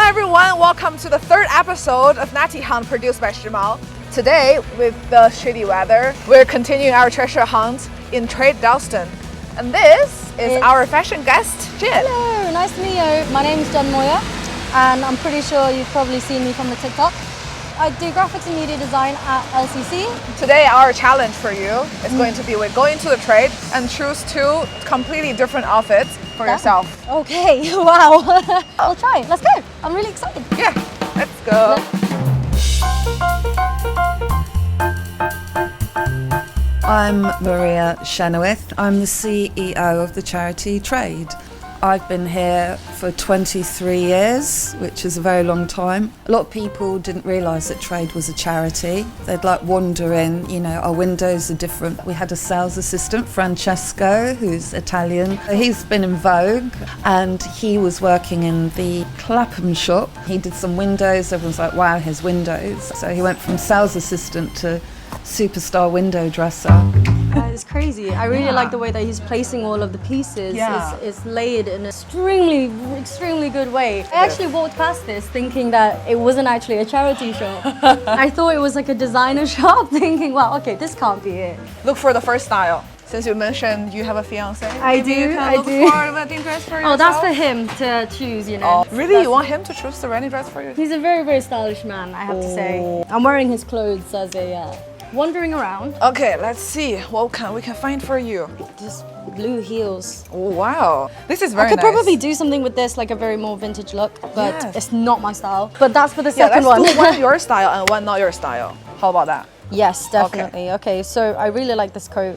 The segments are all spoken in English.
Hello everyone, welcome to the third episode of Natty Hunt produced by Shimao. Today, with the shitty weather, we're continuing our treasure hunt in Traid Dalston. And this is our fashion guest, Jin. Hello, nice to meet you. My name is Moya, and I'm pretty sure you've probably seen me from the TikTok. I do graphics and media design at LCC. Today, our challenge for you is going to be with going to the trade and choose two completely different outfits for yourself. Okay, wow. I'll try. Let's go. I'm really excited. Yeah, let's go. I'm Maria Chenoweth. I'm the CEO of the charity Traid. I've been here for 23 years, which is a very long time. A lot of people didn't realise that Traid was a charity. They'd like wander in, you know, our windows are different. We had a sales assistant, Francesco, who's Italian. He's been in vogue and he was working in the Clapham shop. He did some windows, everyone's like, wow, his windows. So he went from sales assistant to superstar window dresser. It's crazy. I really like the way that he's placing all of the pieces. It's laid in an extremely good way. I actually walked past this thinking that it wasn't actually a charity shop. I thought it was like a designer shop, thinking, wow, okay, this can't be it. Look for the first style. Since you mentioned you have a fiancé, I do. Look for a wedding dress for yourself. Oh, that's for him to choose, you know. Oh, really? You want him to choose the wedding dress for you? He's a very stylish man, I have to say. I'm wearing his clothes as a wandering around. Okay, let's see what we can find for you. Just blue heels. Oh, wow. This is very nice. I could probably do something with this, like a very more vintage look, but it's not my style. But that's for the second one. Let's do one your style and one not your style. How about that? Yes, definitely. Okay, so I really like this coat.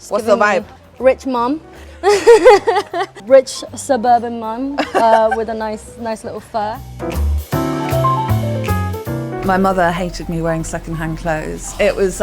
What's the vibe? Rich mum. Rich suburban mum with a nice little fur. My mother hated me wearing second-hand clothes. It was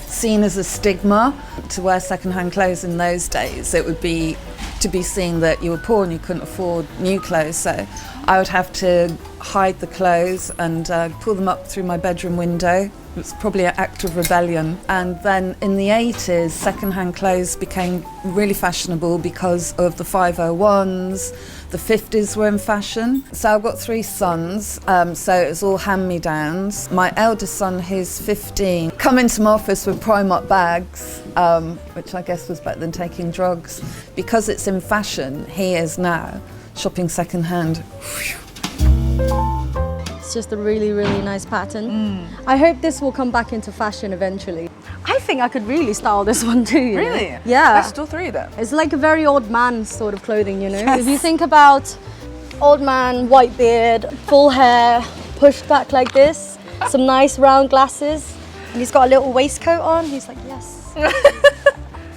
seen as a stigma to wear second-hand clothes in those days. It would be to be seen that you were poor and you couldn't afford new clothes. So I would have to hide the clothes and pull them up through my bedroom window. It was probably an act of rebellion. And then in the 80s, second-hand clothes became really fashionable because of the 501s. The 50s were in fashion. So I've got 3 sons, so it's all hand-me-downs. My eldest son, who's 15, come into my office with Primark bags, which I guess was better than taking drugs. Because it's in fashion, he is now shopping second-hand. It's just a really nice pattern. I hope this will come back into fashion eventually. I think I could really style this one too. Really? Know? Yeah. Let's do 3 then. It's like a very old man sort of clothing, you know? Yes. If you think about old man, white beard, full hair, pushed back like this, some nice round glasses, and he's got a little waistcoat on, he's like, yes.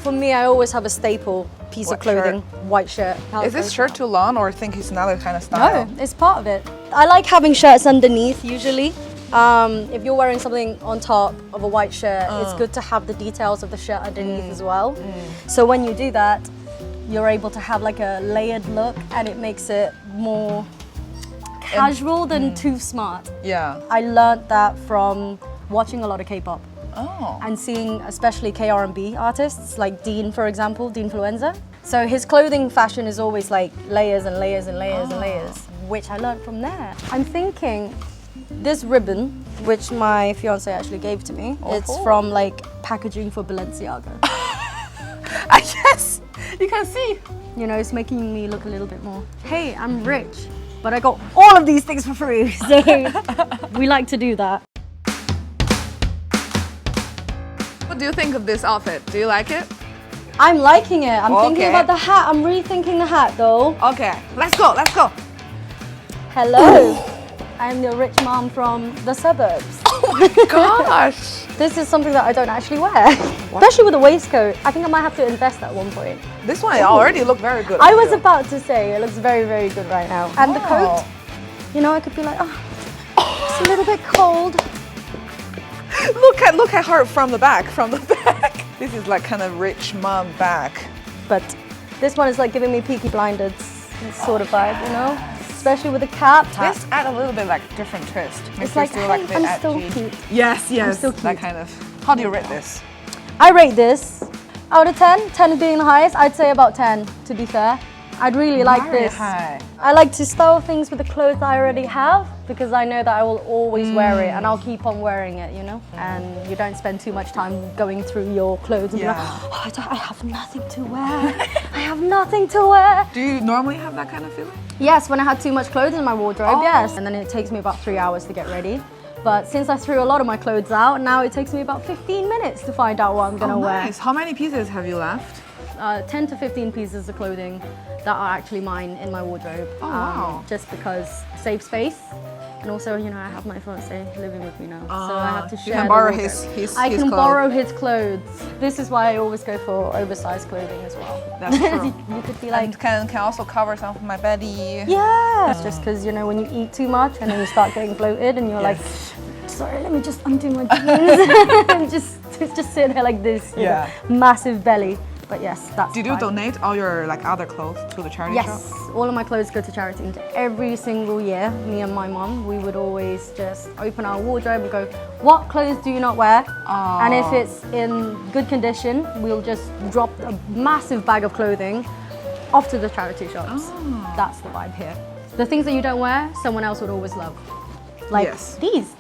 For me, I always have a staple piece of clothing, white shirt. Is this shirt too long or think it's another kind of style? No, it's part of it. I like having shirts underneath usually. If you're wearing something on top of a white shirt, it's good to have the details of the shirt underneath as well. So when you do that, you're able to have like a layered look and it makes it more casual than too smart. Yeah. I learned that from watching a lot of Kpop. Oh. And seeing especially K-R&B artists like Dean, for example, Dean Fluenza. So his clothing fashion is always like layers and layers and layers and layers, which I learned from there. I'm thinking this ribbon, which my fiance actually gave to me, it's from like packaging for Balenciaga. Yes, you can see. You know, it's making me look a little bit more, hey, I'm rich, but I got all of these things for free. So we like to do that. What do you think of this outfit? Do you like it? I'm liking it. I'm thinking about the hat. I'm rethinking the hat though. Okay, let's go. Hello. I'm the rich mom from the suburbs. Oh my gosh! This is something that I don't actually wear, especially with a waistcoat. I think I might have to invest at one point. This one already looked very good. I was about to say, it looks very good right now. And the coat, you know, I could be like, oh, it's a little bit cold. Look at her from the back, This is like kind of rich mom back. But this one is like giving me Peaky Blinders sort of vibe, you know? Especially with the cap. This add a little bit like different twist. It's like, hey, like I'm still cute. Yes, I'm still cute. That kind of. How do you rate this? I rate this out of 10. 10 being the highest. I'd say about 10, to be fair. I'd really like Very this. high. I like to style things with the clothes that I already have because I know that I will always wear it and I'll keep on wearing it, you know? And you don't spend too much time going through your clothes and be like, oh, I have nothing to wear. I have nothing to wear. Do you normally have that kind of feeling? Yes, when I had too much clothes in my wardrobe, yes. And then it takes me about 3 hours to get ready. But since I threw a lot of my clothes out, now it takes me about 15 minutes to find out what I'm gonna wear. Nice. How many pieces have you left? 10 to 15 pieces of clothing that are actually mine in my wardrobe. Oh, wow. Just because it saves space. And also, you know, I have my fiance living with me now, so I have to share. You can the borrow wardrobe. his I can clothes. borrow his clothes. This is why I always go for oversized clothing as well. That's true. You could be like, And can also cover some of my belly. yeah. It's just because, you know, when you eat too much and then you start getting bloated and you're like, sorry, let me just undo my jeans. And just sit there like this. You know, massive belly. But yes, that's Did you donate all your other clothes to the charity shop? Yes, all of my clothes go to charity. Every single year, me and my mum, we would always just open our wardrobe and go, what clothes do you not wear? And if it's in good condition, we'll just drop a massive bag of clothing off to the charity shops. That's the vibe here. The things that you don't wear, someone else would always love. Like these.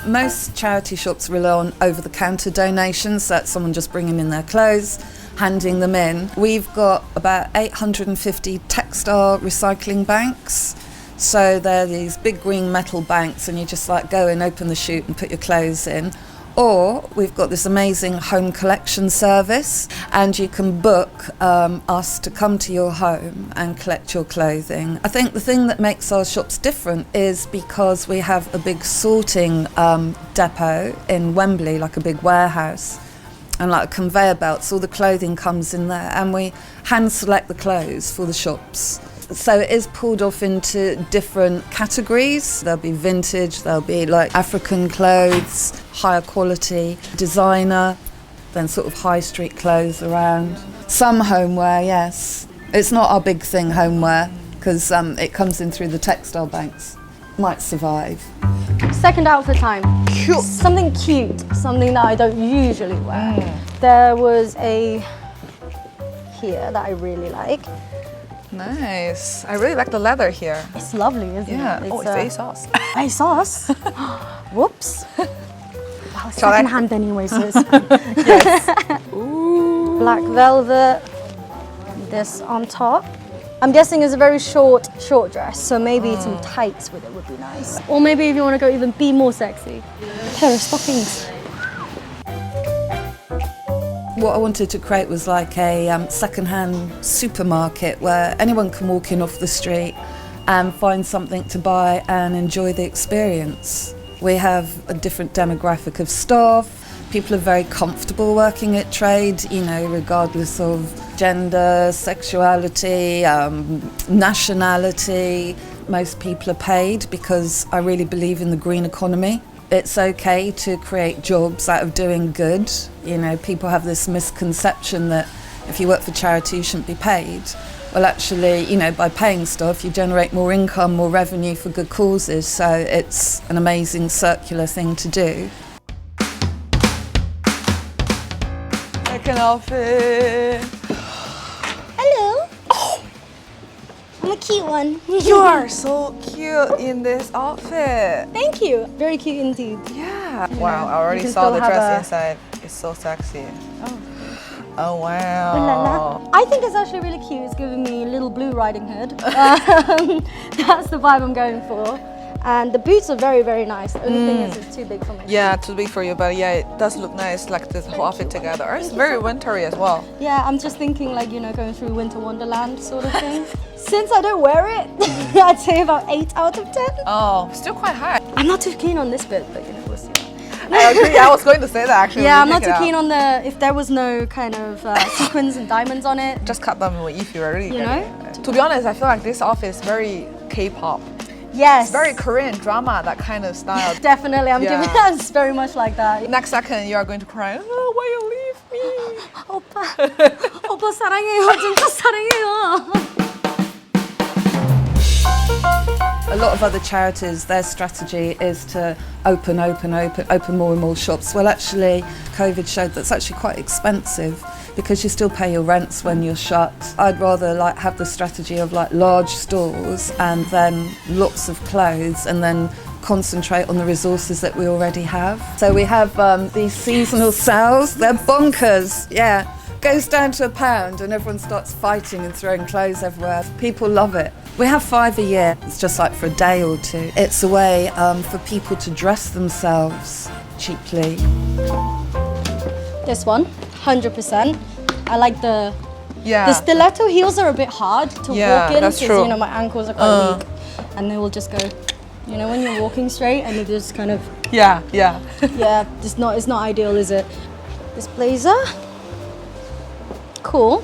Most charity shops rely on over-the-counter donations, that's someone just bringing in their clothes, handing them in. We've got about 850 textile recycling banks. So they're these big green metal banks and you just go and open the chute and put your clothes in. Or we've got this amazing home collection service and you can book us to come to your home and collect your clothing. I think the thing that makes our shops different is because we have a big sorting depot in Wembley, like a big warehouse, and like a conveyor belt, so all the clothing comes in there and we hand select the clothes for the shops. So it is pulled off into different categories. There'll be vintage, there'll be like African clothes, higher quality, designer, then sort of high street clothes around. Some homeware, yes. It's not our big thing, homeware, because it comes in through the textile banks. Might survive. Second outfit time. Cute. Something cute, something that I don't usually wear. There was a here that I really like. Nice. I really like the leather here. It's lovely, isn't it? Yeah. It's ASOS. ASOS? Whoops. Well, Shall I- second hand anyway, so it's Yes. Ooh. black velvet. This on top. I'm guessing it's a very short dress, so maybe some tights with it would be nice. Or maybe if you want to go even be more sexy, a pair of stockings. What I wanted to create was like a second-hand supermarket where anyone can walk in off the street and find something to buy and enjoy the experience. We have a different demographic of staff. People are very comfortable working at Traid, you know, regardless of gender, sexuality, nationality. Most people are paid because I really believe in the green economy. It's okay to create jobs out of doing good. You know, people have this misconception that if you work for charity, you shouldn't be paid. Well, actually, you know, by paying stuff, you generate more income, more revenue for good causes. So it's an amazing circular thing to do. Second outfit. Hello. I'm a cute one. You are so cute in this outfit. Thank you. Very cute indeed. Yeah. Wow, I already can saw still the have dress a- inside. It's so sexy. Oh. Oh, La wow. la. I think it's actually really cute. It's giving me Little Blue Riding Hood. That's the vibe I'm going for. And the boots are very, very nice. The only thing is it's too big for me. Yeah, too big for you, but yeah, it does look nice, like this whole outfit together. It's very wintry as well. Yeah, I'm just thinking like, you know, going through Winter Wonderland sort of thing. Since I don't wear it, I'd say about 8 out of 10. Oh, still quite high. I'm not too keen on this bit, but you know, we'll see. I agree. I was going to say that actually. Yeah, when I'm you not pick too it keen out. on the, if there was no kind of sequins and diamonds on it. Just cut them if you're really You know? To be honest, I feel like this outfit is very K-pop. Yes. It's very Korean drama, that kind of style. Definitely, I'm Yeah. giving that. It's very much like that. Next second, you are going to cry. Oh, why you leave me? 오빠, 오빠 사랑해요. 진짜 사랑해요. A lot of other charities, their strategy is to open more and more shops. Well, actually, COVID showed that's actually quite expensive because you still pay your rents when you're shut. I'd rather like have the strategy of like large stores and then lots of clothes and then concentrate on the resources that we already have. So we have these seasonal sales. They're bonkers, yeah. Goes down to £1 and everyone starts fighting and throwing clothes everywhere. People love it. We have 5 a year. It's just like for a day or two. It's a way for people to dress themselves cheaply. This one, 100%. I like the Yeah. The stiletto heels are a bit hard to walk in that's because true. you know my ankles are quite weak, and they will just go. You know when you're walking straight and it just kind of Yeah. yeah, it's not ideal, is it? This blazer, cool.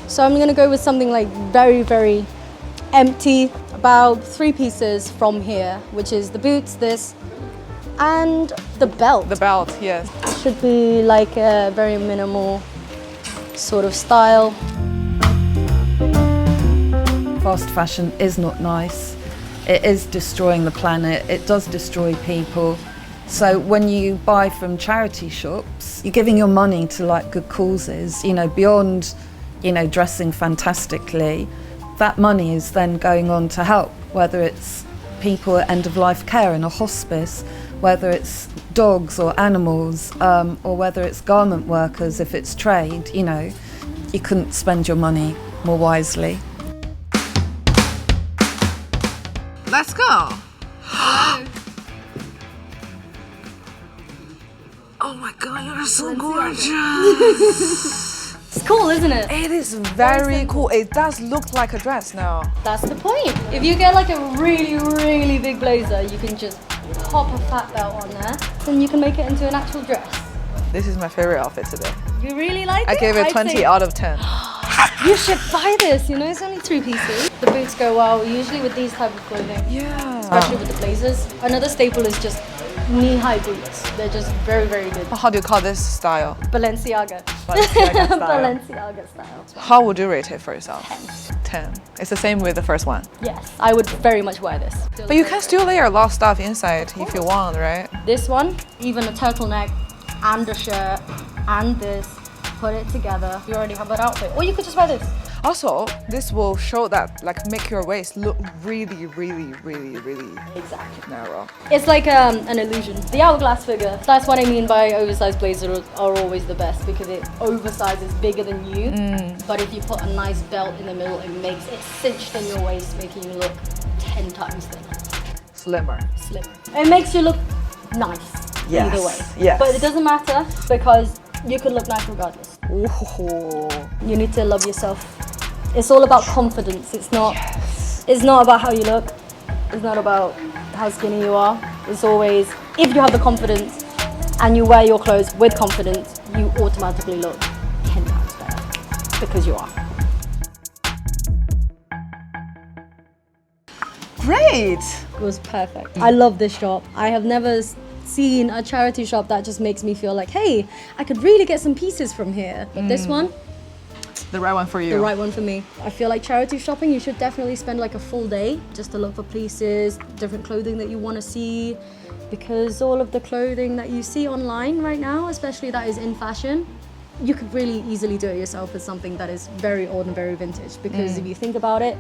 So I'm gonna go with something like very empty. About 3 pieces from here, which is the boots, this, and the belt. The belt, yes. Should be like a very minimal sort of style. Fast fashion is not nice. It is destroying the planet. It does destroy people. So when you buy from charity shops, you're giving your money to like good causes, you know, beyond, you know, dressing fantastically. That money is then going on to help, whether it's people at end-of-life care in a hospice, whether it's dogs or animals, or whether it's garment workers if it's trade, you know. You couldn't spend your money more wisely. Let's go. Oh my god, you're so gorgeous. It's cool, isn't it? It is very cool. It does look like a dress now. That's the point. If you get like a really big blazer, you can just pop a fat belt on there, then you can make it into an actual dress. This is my favorite outfit today. You really like it? I gave it I'd 20 say out of 10. You should buy this, you know, it's only 3 pieces. The boots go well, usually with these type of clothing, Yeah. especially with the blazers. Another staple is just knee-high boots. They're just very good. How do you call this style? Balenciaga. Balenciaga style. Balenciaga style. How would you rate it for yourself? 10. It's the same with the first one. Yes, I would very much wear this. But you can still layer a lot of stuff inside if you want, right? This one, even a turtleneck and a shirt and this, put it together. You already have that outfit. Or you could just wear this. Also, this will show that, like, make your waist look really Exactly. narrow. It's like an illusion. The hourglass figure, that's what I mean by oversized blazers are always the best because it oversizes bigger than you. But if you put a nice belt in the middle, it makes it cinched in your waist, making you look 10 times thinner. Slimmer. It makes you look nice Yes, either way. yes. But it doesn't matter because you could look nice regardless. Ooh. You need to love yourself. It's all about confidence. It's not about how you look. It's not about how skinny you are. It's always, if you have the confidence and you wear your clothes with confidence, you automatically look 10 times better because you are. Great. It was perfect. I love this shop. I have never seen a charity shop that just makes me feel like, hey, I could really get some pieces from here. But this one, The right one for you. the right one for me. I feel like charity shopping, you should definitely spend like a full day just to look for pieces, different clothing that you want to see, because all of the clothing that you see online right now, especially that is in fashion, you could really easily do it yourself as something that is very old and very vintage. Because if you think about it,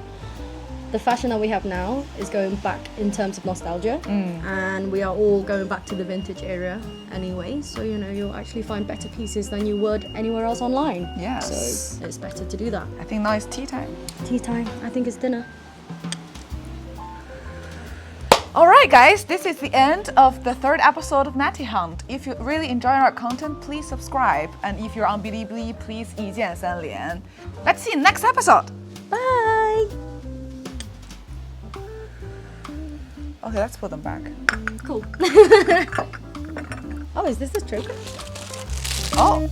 the fashion that we have now is going back in terms of nostalgia, and we are all going back to the vintage era anyway. So, you know, you'll actually find better pieces than you would anywhere else online. Yes. So it's better to do that. I think now it's tea time. Tea time. I think it's dinner. All right, guys, this is the end of the 3rd episode of Natty Hunt. If you really enjoy our content, please subscribe. And if you're on Bilibili, please 一键三连. Let's see you next episode. Bye. Okay, let's put them back. Cool. Oh, is this a choker? Oh.